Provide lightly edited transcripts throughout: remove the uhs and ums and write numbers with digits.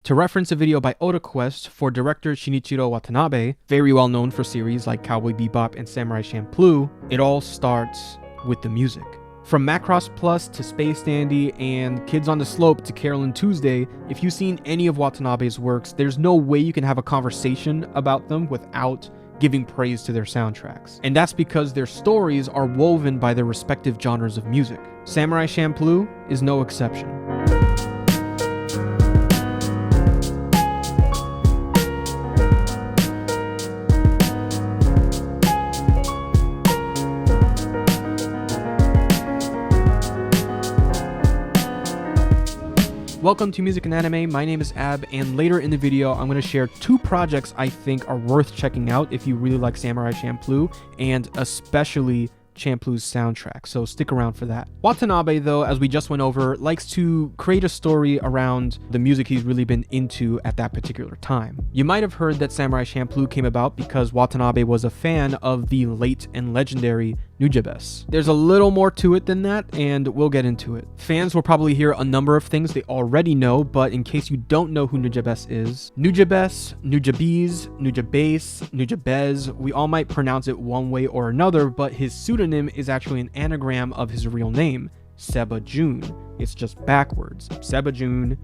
to reference a video by Otaquest for director Shinichiro Watanabe, very well known for series like Cowboy Bebop and Samurai Champloo. It all starts with the music. From Macross Plus to Space Dandy and Kids on the Slope to Carolyn Tuesday, if you've seen any of Watanabe's works, there's no way you can have a conversation about them without giving praise to their soundtracks. And that's because their stories are woven by their respective genres of music. Samurai Champloo is no exception. Welcome to Music and Anime. My name is Ab, and later in the video I'm going to share two projects I think are worth checking out if you really like Samurai Champloo, and especially Champloo's soundtrack, so stick around for that. Watanabe, though, as we just went over, likes to create a story around the music he's really been into at that particular time. You might have heard that Samurai Champloo came about because Watanabe was a fan of the late and legendary Nujabes. There's a little more to it than that, and we'll get into it. Fans will probably hear a number of things they already know, but in case you don't know who Nujabes is, Nujabes, Nujabes, Nujabes, Nujabes, we all might pronounce it one way or another, but his pseudonym is actually an anagram of his real name, Seba Jun. It's just backwards. Seba Jun,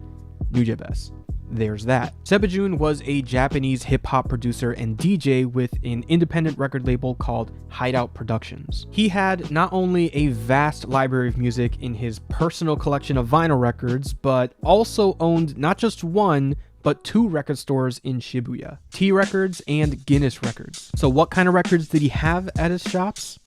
Nujabes. There's that. Seba Jun was a Japanese hip-hop producer and DJ with an independent record label called Hideout Productions. He had not only a vast library of music in his personal collection of vinyl records, but also owned not just one, but two record stores in Shibuya, T Records and Guinness Records. So what kind of records did he have at his shops?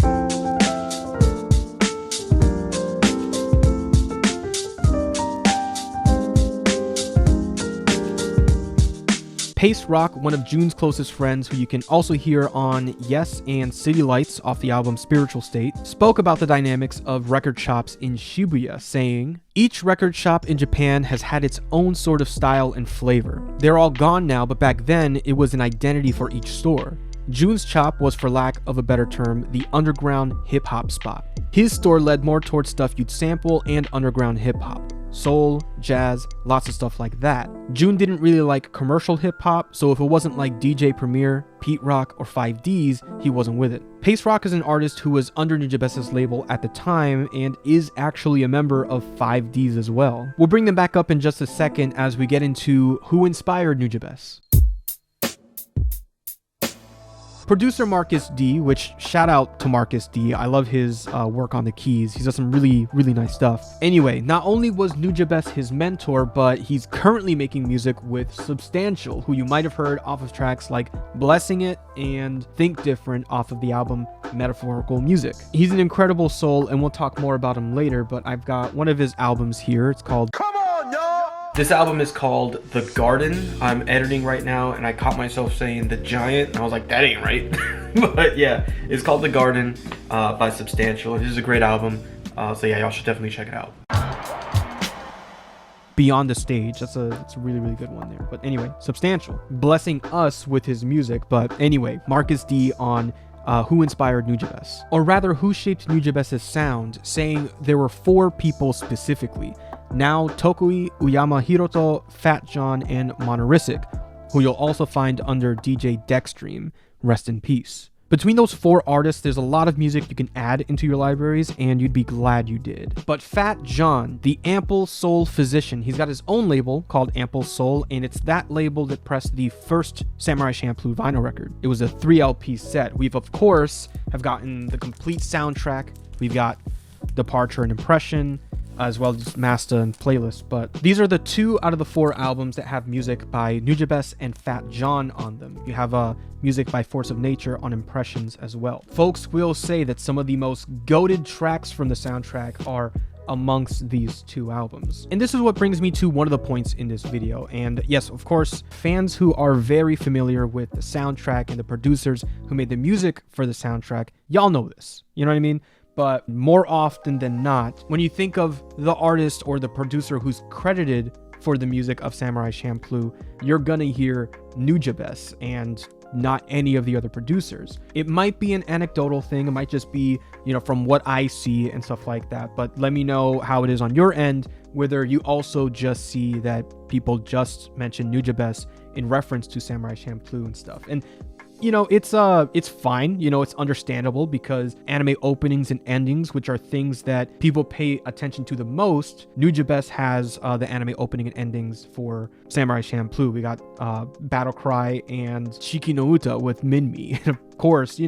Pace Rock, one of Jun's closest friends who you can also hear on Yes and City Lights off the album Spiritual State, spoke about the dynamics of record shops in Shibuya, saying, "Each record shop in Japan has had its own sort of style and flavor. They're all gone now, but back then it was an identity for each store. Jun's shop was, for lack of a better term, the underground hip-hop spot. His store led more towards stuff you'd sample and underground hip-hop. Soul, jazz, lots of stuff like that. Jun didn't really like commercial hip-hop, so if it wasn't like DJ Premier, Pete Rock, or 5Ds, he wasn't with it." Pace Rock is an artist who was under Nujabes' label at the time and is actually a member of 5Ds as well. We'll bring them back up in just a second as we get into who inspired Nujabes. Producer Marcus D, which shout out to Marcus D. I love his work on the keys. He's done some really nice stuff. Anyway, not only was Nujabes his mentor, but he's currently making music with Substantial, who you might have heard off of tracks like Blessing It and Think Different off of the album Metaphorical Music. He's an incredible soul, and we'll talk more about him later, but I've got one of his albums here. It's called This album is called The Garden. I'm editing right now and I caught myself saying The Giant and I was like, that ain't right. But yeah, it's called The Garden by Substantial. It is a great album. So yeah, y'all should definitely check it out. Beyond the Stage, that's a really good one there. But anyway, Substantial, blessing us with his music. But anyway, Marcus D on who inspired Nujabes, or rather who shaped Nujabes' sound, saying there were four people specifically. Now Tokui, Uyama Hiroto, Fat John, and Monorisic, who you'll also find under DJ Dexstream, rest in peace. Between those four artists, there's a lot of music you can add into your libraries, and you'd be glad you did. But Fat John, the Ample Soul physician, he's got his own label called Ample Soul, and it's that label that pressed the first Samurai Champloo vinyl record. It was a 3 LP set. We've, of course, have gotten the complete soundtrack. We've got Departure and Impression, as well as Master and Playlist, but these are the 2 out of the 4 albums that have music by Nujabes and Fat John on them. You have music by Force of Nature on Impressions as well. Folks will say that some of the most goated tracks from the soundtrack are amongst these 2 albums. And this is what brings me to one of the points in this video. And yes, of course, fans who are very familiar with the soundtrack and the producers who made the music for the soundtrack, y'all know this. You know what I mean? But more often than not, when you think of the artist or the producer who's credited for the music of Samurai Champloo, you're gonna hear Nujabes. And not any of the other producers. It might be an anecdotal thing. It might just be, from what I see and stuff like that. But let me know how it is on your end, whether you also just see that people just mention Nujabes in reference to Samurai Champloo and stuff. And it's fine. It's understandable because anime openings and endings, which are things that people pay attention to the most, Nujabes has the anime opening and endings for Samurai Champloo. We got Battle Cry and Shiki no Uta with Minmi. And of course,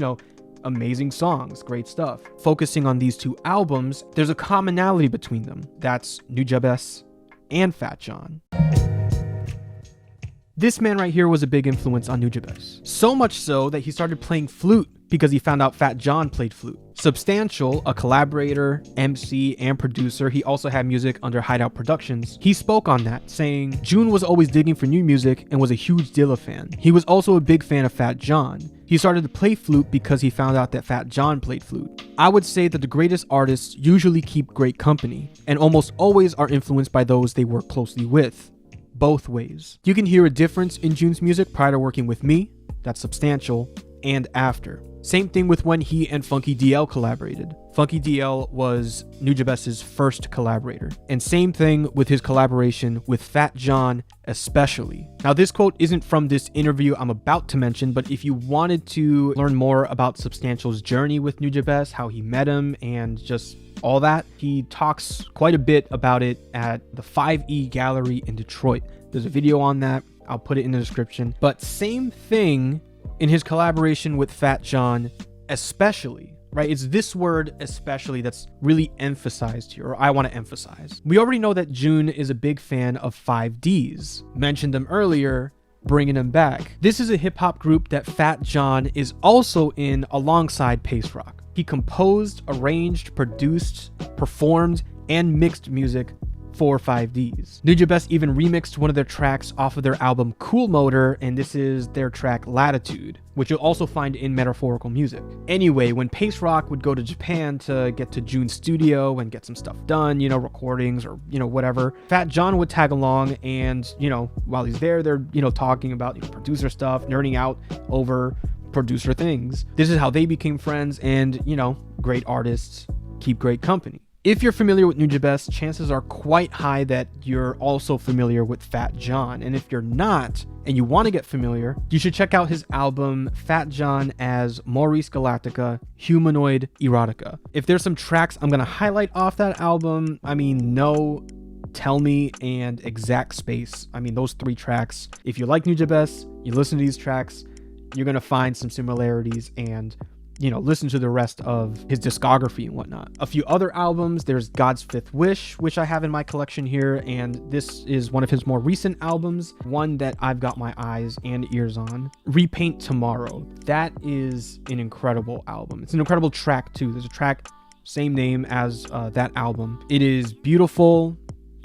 amazing songs, great stuff. Focusing on these two albums, there's a commonality between them. That's Nujabes and Fat Jon. This man right here was a big influence on Nujabes. So much so that he started playing flute because he found out Fat Jon played flute. Substantial, a collaborator, MC, and producer, he also had music under Hideout Productions. He spoke on that, saying, Jun was always digging for new music and was a huge Dilla fan. He was also a big fan of Fat Jon. He started to play flute because he found out that Fat Jon played flute. I would say that the greatest artists usually keep great company, and almost always are influenced by those they work closely with. Both ways. You can hear a difference in Jun's music prior to working with me, that's Substantial, and after. Same thing with when he and Funky DL collaborated. Funky DL was Nujabes' first collaborator. And same thing with his collaboration with Fat Jon especially. Now this quote isn't from this interview I'm about to mention, but if you wanted to learn more about Substantial's journey with Nujabes, how he met him, and just all that, he talks quite a bit about it at the 5E Gallery in Detroit. There's a video on that. I'll put it in the description. But same thing in his collaboration with Fat Jon, especially, right? It's this word especially that's really emphasized here, or I want to emphasize. We already know that Jun is a big fan of 5Ds. Mentioned them earlier, bringing them back. This is a hip hop group that Fat Jon is also in alongside Pace Rock. He composed, arranged, produced, performed, and mixed music for 5Ds. Nujabes even remixed one of their tracks off of their album Cool Motor, and this is their track Latitude, which you'll also find in Metaphorical Music. Anyway, when Pace Rock would go to Japan to get to Jun's studio and get some stuff done, recordings or, whatever, Fat Jon would tag along, and, while he's there, they're, talking about producer stuff, nerding out over producer things. This is how they became friends, and, great artists keep great company. If you're familiar with Nujabes, chances are quite high that you're also familiar with Fat Jon. And if you're not, and you want to get familiar, you should check out his album Fat Jon as Maurice Galactica, Humanoid Erotica. If there's some tracks I'm going to highlight off that album, No, Tell Me, and Exact Space. Those three tracks. If you like Nujabes, you listen to these tracks, you're going to find some similarities and listen to the rest of his discography and whatnot. A few other albums, there's God's Fifth Wish, which I have in my collection here, and this is one of his more recent albums, one that I've got my eyes and ears on. Repaint Tomorrow. That is an incredible album. It's an incredible track too. There's a track, same name as that album. It is beautiful,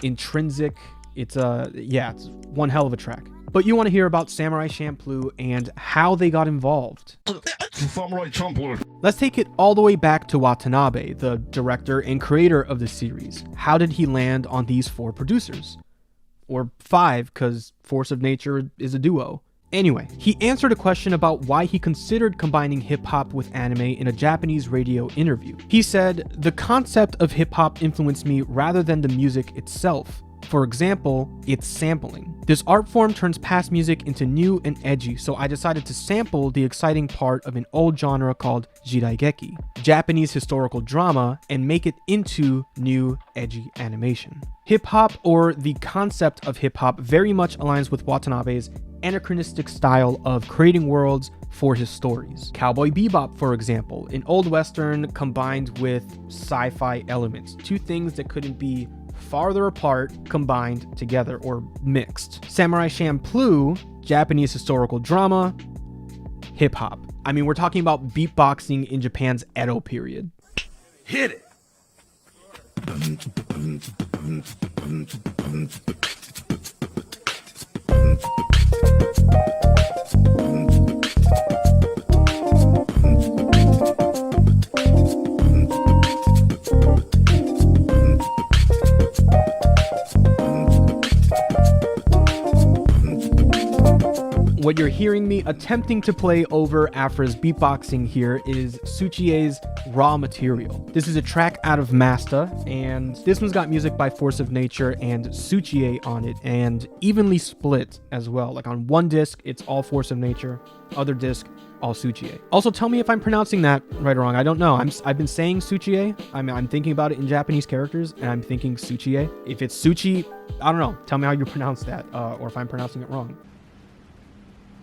intrinsic. It's one hell of a track. But you want to hear about Samurai Champloo and how they got involved. Samurai Champloo. Let's take it all the way back to Watanabe, the director and creator of the series. How did he land on these 4 producers? Or 5, because Force of Nature is a duo. Anyway, he answered a question about why he considered combining hip-hop with anime in a Japanese radio interview. He said, "The concept of hip-hop influenced me rather than the music itself. For example, it's sampling. This art form turns past music into new and edgy, so I decided to sample the exciting part of an old genre called Jidaigeki, Japanese historical drama, and make it into new, edgy animation." Hip-hop, or the concept of hip-hop, very much aligns with Watanabe's anachronistic style of creating worlds for his stories. Cowboy Bebop, for example, an old western combined with sci-fi elements, 2 things that couldn't be farther apart combined together or mixed. Samurai Champloo, Japanese historical drama, hip-hop. We're talking about beatboxing in Japan's Edo period. Hit it. What you're hearing me attempting to play over Afra's beatboxing here is Tsuchie's Raw Material. This is a track out of Masta, and this one's got music by Force of Nature and Tsuchie on it, and evenly split as well. Like on one disc, it's all Force of Nature, other disc, all Tsuchie. Also, tell me if I'm pronouncing that right or wrong. I don't know. I've been saying Tsuchie. I'm thinking about it in Japanese characters, and I'm thinking Tsuchie. If it's Tsuchi, I don't know. Tell me how you pronounce that, or if I'm pronouncing it wrong.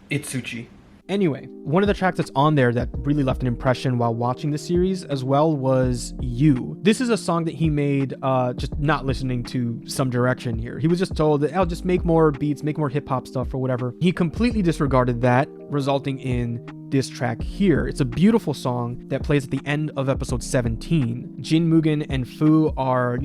It's Tsuchie. Anyway, one of the tracks that's on there that really left an impression while watching the series as well was You. This is a song that he made just not listening to some direction here. He was just told that, I'll just make more beats, make more hip hop stuff or whatever. He completely disregarded that, resulting in this track here. It's a beautiful song that plays at the end of episode 17. Jin Mugen and Fu are,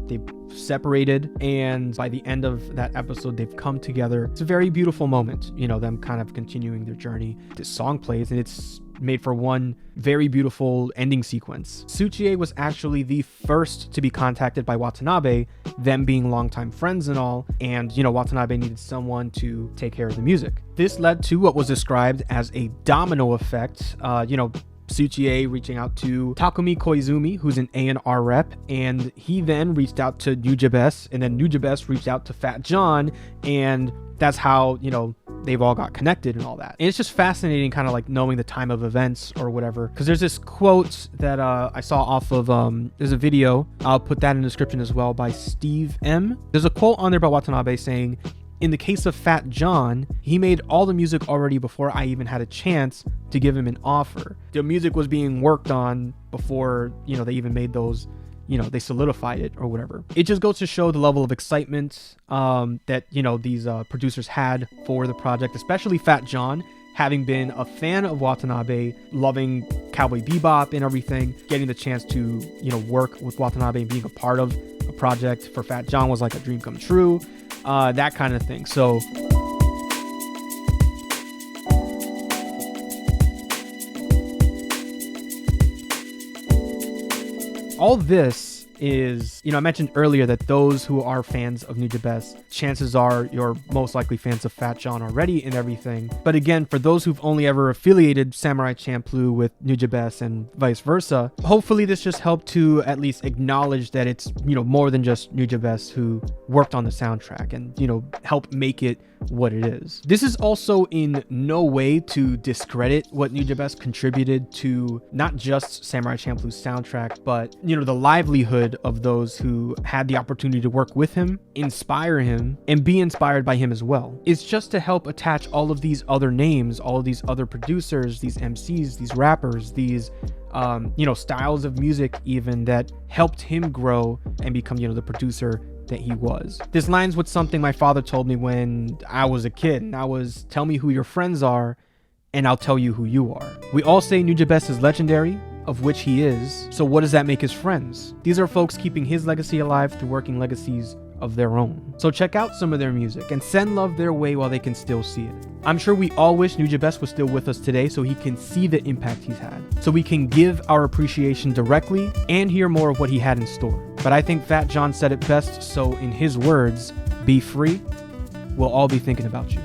they've separated, and by the end of that episode they've come together. It's a very beautiful moment, them kind of continuing their journey. This song plays and it's made for one very beautiful ending sequence. Tsuchie was actually the first to be contacted by Watanabe, them being longtime friends and all, and Watanabe needed someone to take care of the music. This led to what was described as a domino effect. Tsuchie reaching out to Takumi Koizumi, who's an A&R rep, and he then reached out to Nujabes, and then Nujabes reached out to Fat Jon, and that's how, they've all got connected and all that. And it's just fascinating kind of like knowing the time of events or whatever, because there's this quote that I saw off of, there's a video, I'll put that in the description as well, by Stevem. There's a quote on there by Watanabe saying, "In the case of Fat Jon, he made all the music already before I even had a chance to give him an offer. The music was being worked on before, they even made those, they solidified it or whatever." It just goes to show the level of excitement that, these producers had for the project, especially Fat Jon, having been a fan of Watanabe, loving Cowboy Bebop and everything, getting the chance to, work with Watanabe and being a part of a project for Fat Jon was like a dream come true. That kind of thing. So all this is, I mentioned earlier that those who are fans of Nujabes, chances are you're most likely fans of Fat Jon already and everything. But again, for those who've only ever affiliated Samurai Champloo with Nujabes and vice versa, hopefully this just helped to at least acknowledge that it's, more than just Nujabes who worked on the soundtrack and, help make it what it is. This is also in no way to discredit what Nujabes contributed to not just Samurai Champloo's soundtrack, but, the livelihood of those who had the opportunity to work with him, inspire him, and be inspired by him as well. It's just to help attach all of these other names, all of these other producers, these MCs, these rappers, these styles of music even that helped him grow and become, the producer that he was. This lines with something my father told me when I was a kid, and that was, "Tell me who your friends are, and I'll tell you who you are." We all say Nujabes is legendary, of which he is, so what does that make his friends? These are folks keeping his legacy alive through working legacies of their own. So check out some of their music and send love their way while they can still see it. I'm sure we all wish Nujabes was still with us today so he can see the impact he's had, so we can give our appreciation directly and hear more of what he had in store. But I think Fat Jon said it best, so in his words, be free, we'll all be thinking about you.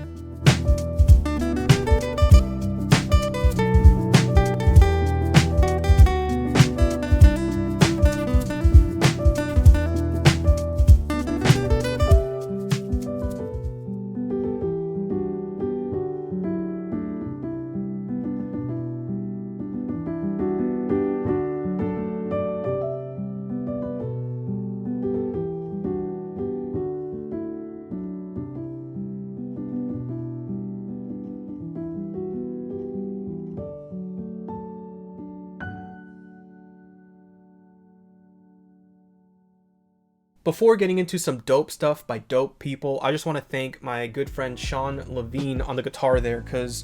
Before getting into some dope stuff by dope people, I just want to thank my good friend Sean Lavigne on the guitar there, because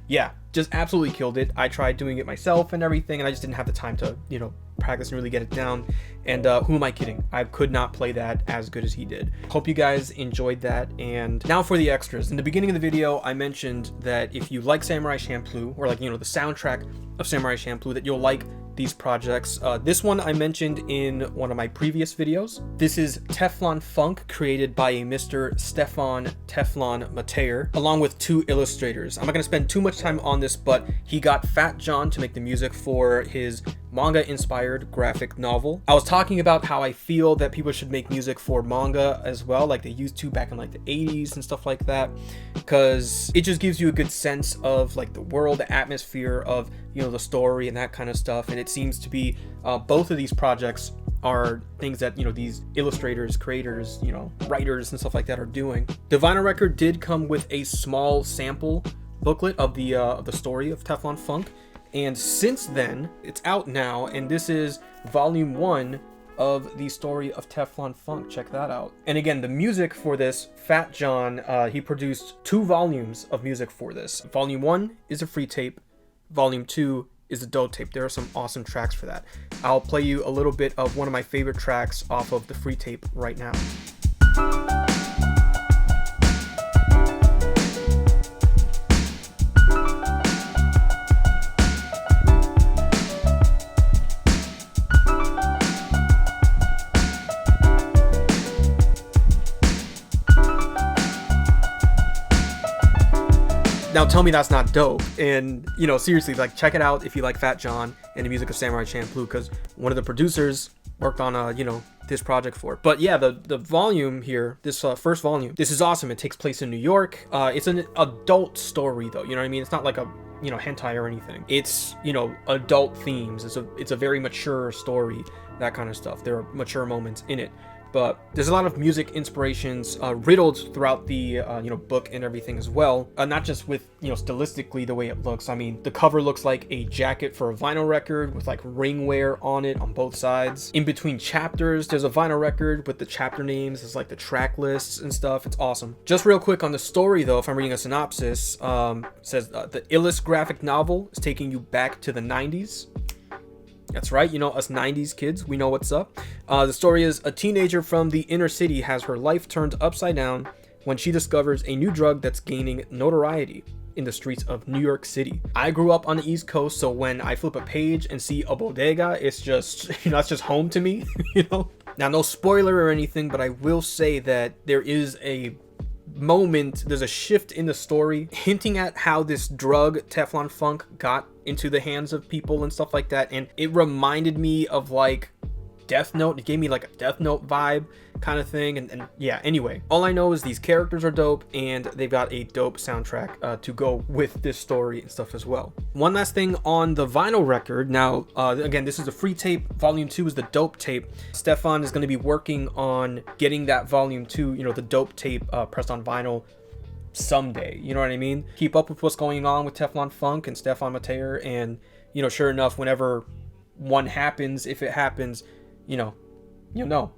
yeah, just absolutely killed it. I tried doing it myself and everything, and I just didn't have the time to, practice and really get it down. And who am I kidding? I could not play that as good as he did. Hope you guys enjoyed that. And now for the extras. In the beginning of the video, I mentioned that if you like Samurai Champloo, or like, the soundtrack of Samurai Champloo, that you'll like these projects. This one I mentioned in one of my previous videos. This is Tephlon Funk, created by a Mr. Stefan Tephlon Mateer, along with 2 illustrators. I'm not going to spend too much time on this, but he got Fat Jon to make the music for his manga-inspired graphic novel. I was talking about how I feel that people should make music for manga as well, like they used to back in like the 80s and stuff like that, because it just gives you a good sense of like the world, the atmosphere of, you know, the story and that kind of stuff. And it seems to be both of these projects are things that, you know, these illustrators, creators, you know, writers and stuff like that are doing. The vinyl record did come with a small sample booklet of the story of Tephlon Funk, and since then it's out now, and this is volume 1 of the story of Tephlon Funk. Check that out. And again, the music for this, Fat Jon, he produced 2 volumes of music for this. Volume 1 is a free tape, volume 2 is a dope tape. There are some awesome tracks for that. I'll play you a little bit of one of my favorite tracks off of the free tape right now. Now tell me that's not dope. And, you know, seriously, like, check it out if you like Fat Jon and the music of Samurai Champloo, because one of the producers worked on, you know, this project for it. But yeah, the volume here, this first volume, this is awesome. It takes place in New York. It's an adult story though, you know what I mean? It's not like a, you know, hentai or anything. It's, you know, adult themes. It's a very mature story, that kind of stuff. There are mature moments in it. But there's a lot of music inspirations riddled throughout the you know, book and everything as well. Not just with, you know, stylistically the way it looks. I mean, the cover looks like a jacket for a vinyl record with like ring wear on it on both sides. In between chapters, there's a vinyl record with the chapter names. There's like the track lists and stuff. It's awesome. Just real quick on the story though, if I'm reading a synopsis, says the illest graphic novel is taking you back to the 90s. That's right, you know, us 90s kids, we know what's up. The story is a teenager from the inner city has her life turned upside down when she discovers a new drug that's gaining notoriety in the streets of New York City. I grew up on the East Coast, so when I flip a page and see a bodega, it's just, you know, it's just home to me, you know? Now, no spoiler or anything, but I will say that there is a moment, there's a shift in the story hinting at how this drug Tephlon Funk got into the hands of people and stuff like that, and it reminded me of like Death Note. It gave me like a Death Note vibe kind of thing, and yeah, anyway, all I know is these characters are dope and they've got a dope soundtrack to go with this story and stuff as well. One last thing on the vinyl record. Now again, this is a free tape. Volume 2 is the dope tape. Stefan is going to be working on getting that volume 2, you know, the dope tape pressed on vinyl someday, you know what I mean? Keep up with what's going on with Tephlon Funk and Stefan Mateer, and, you know, sure enough, whenever one happens, if it happens, you know, you'll know.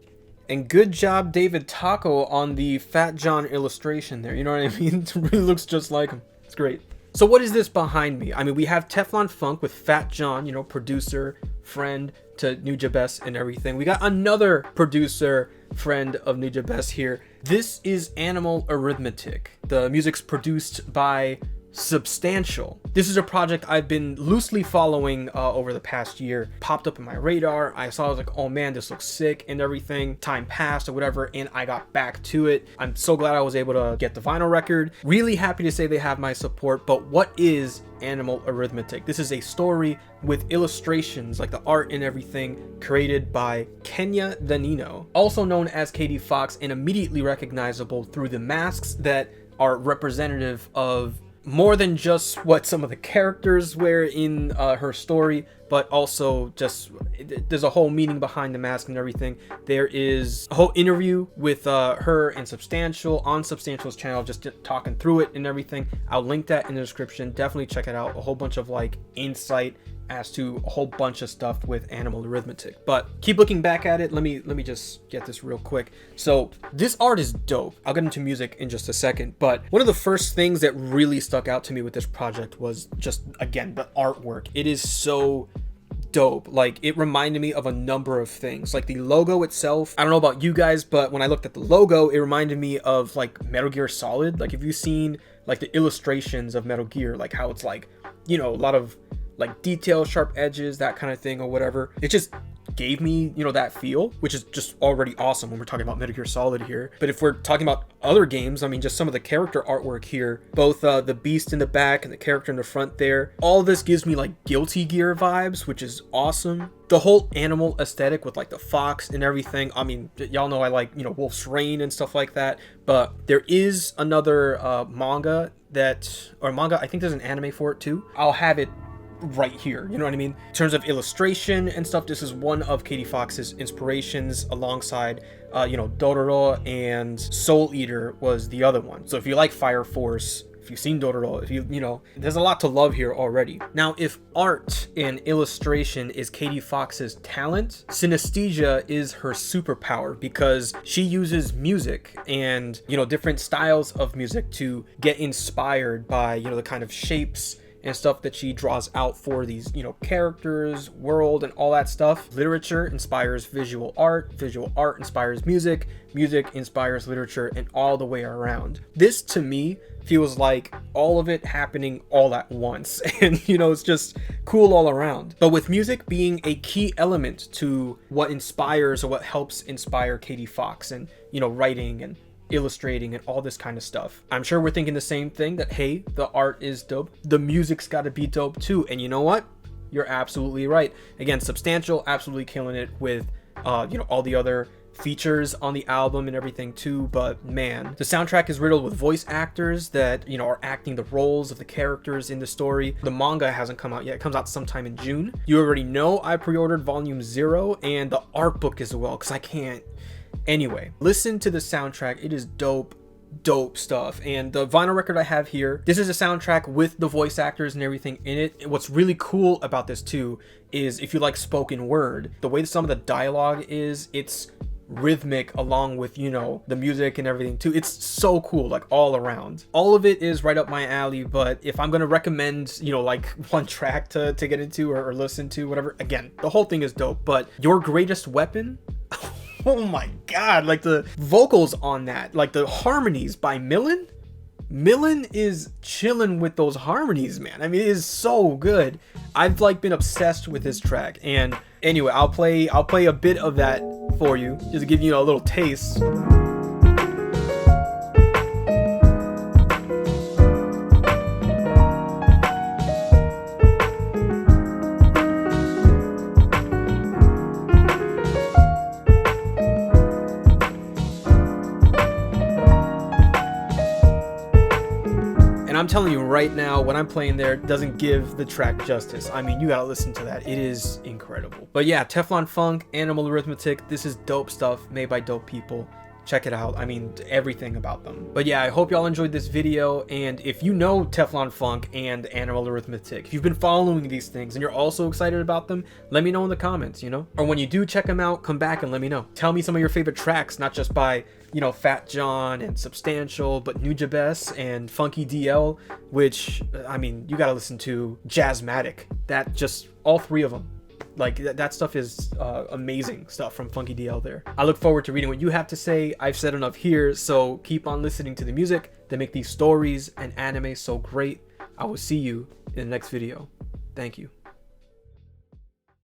And good job, David Taco, on the Fat Jon illustration there, you know what I mean? It really looks just like him. It's great. So what is this behind me? I mean, we have Tephlon Funk with Fat Jon, you know, producer, friend to Nujabes and everything. We got another producer, friend of Nujabes here. This is Animal Arithmetic. The music's produced by Substantial. This is a project I've been loosely following over the past year. Popped up in my radar. I saw, I was like, oh man, this looks sick and everything. Time passed or whatever, and I got back to it. I'm so glad I was able to get the vinyl record. Really happy to say they have my support. But what is Animal Arithmetic? This is a story with illustrations, like the art and everything, created by Kenya Danino, also known as KDFoxx, and immediately recognizable through the masks that are representative of more than just what some of the characters wear in her story, but also just there's a whole meaning behind the mask and everything. There is a whole interview with her and Substantial on Substantial's channel, just talking through it and everything. I'll link that in the description. Definitely check it out. A whole bunch of like insight as to a whole bunch of stuff with Animal Arithmetic. But keep looking back at it. Let me just get this real quick. So this art is dope. I'll get into music in just a second, but one of the first things that really stuck out to me with this project was just, again, the artwork. It is so dope. Like, it reminded me of a number of things. Like the logo itself, I don't know about you guys, but when I looked at the logo, it reminded me of like Metal Gear Solid. Like, if you've seen like the illustrations of Metal Gear, like how it's like, you know, a lot of like detail, sharp edges, that kind of thing or whatever. It just gave me, you know, that feel, which is just already awesome when we're talking about Metal Gear Solid here. But if we're talking about other games, I mean, just some of the character artwork here, both the beast in the back and the character in the front there, all this gives me like Guilty Gear vibes, which is awesome. The whole animal aesthetic with like the fox and everything. I mean, y'all know I like, you know, Wolf's Rain and stuff like that. But there is another manga I think there's an anime for it too. I'll have it right here, you know what I mean? In terms of illustration and stuff, this is one of KDFoxx's inspirations alongside you know, Dororo, and Soul Eater was the other one. So if you like Fire Force, if you've seen Dororo, if you know, there's a lot to love here already. Now, if art and illustration is KDFoxx's talent, synesthesia is her superpower, because she uses music and, you know, different styles of music to get inspired by, you know, the kind of shapes and stuff that she draws out for these, you know, characters, world, and all that stuff. Literature inspires visual art inspires music inspires literature, and all the way around. This to me feels like all of it happening all at once, and you know, it's just cool all around. But with music being a key element to what inspires, or what helps inspire KDFoxx, and you know, writing and illustrating and all this kind of stuff, I'm sure we're thinking the same thing, that hey, the art is dope, the music's got to be dope too. And you know what, you're absolutely right. Again, Substantial absolutely killing it with you know, all the other features on the album and everything too. But man, the soundtrack is riddled with voice actors that, you know, are acting the roles of the characters in the story. The manga hasn't come out yet. It comes out sometime in June. You already know I pre-ordered volume 0 and the art book as well, because I can't. Anyway, listen to the soundtrack. It is dope stuff. And the vinyl record I have here, this is a soundtrack with the voice actors and everything in it. What's really cool about this too is, if you like spoken word, the way some of the dialogue is, it's rhythmic along with, you know, the music and everything too. It's so cool, like all around. All of it is right up my alley. But if I'm gonna recommend, you know, like one track to get into or listen to, whatever, again, the whole thing is dope. But Your Greatest Weapon, oh my god, like the vocals on that, like the harmonies by Millen is chilling with those harmonies, man. I mean, it is so good. I've like been obsessed with this track. And anyway, I'll play a bit of that for you, just to give you a little taste. I'm telling you right now, what I'm playing there doesn't give the track justice. I mean, you gotta listen to that. It is incredible. But yeah, Tephlon Funk, Animal Arithmetic, this is dope stuff made by dope people. Check it out. I mean, everything about them. But yeah, I hope y'all enjoyed this video. And if you know Tephlon Funk and Animal Arithmetic, if you've been following these things and you're also excited about them, let me know in the comments, you know? Or when you do check them out, come back and let me know. Tell me some of your favorite tracks, not just by, you know, Fat John and Substantial, but Nujabes and Funky DL, which, I mean, you gotta listen to Jazzmatic. That just, all three of them. Like, that stuff is amazing stuff from Funky DL there. I look forward to reading what you have to say. I've said enough here, so keep on listening to the music that make these stories and anime so great. I will see you in the next video. Thank you.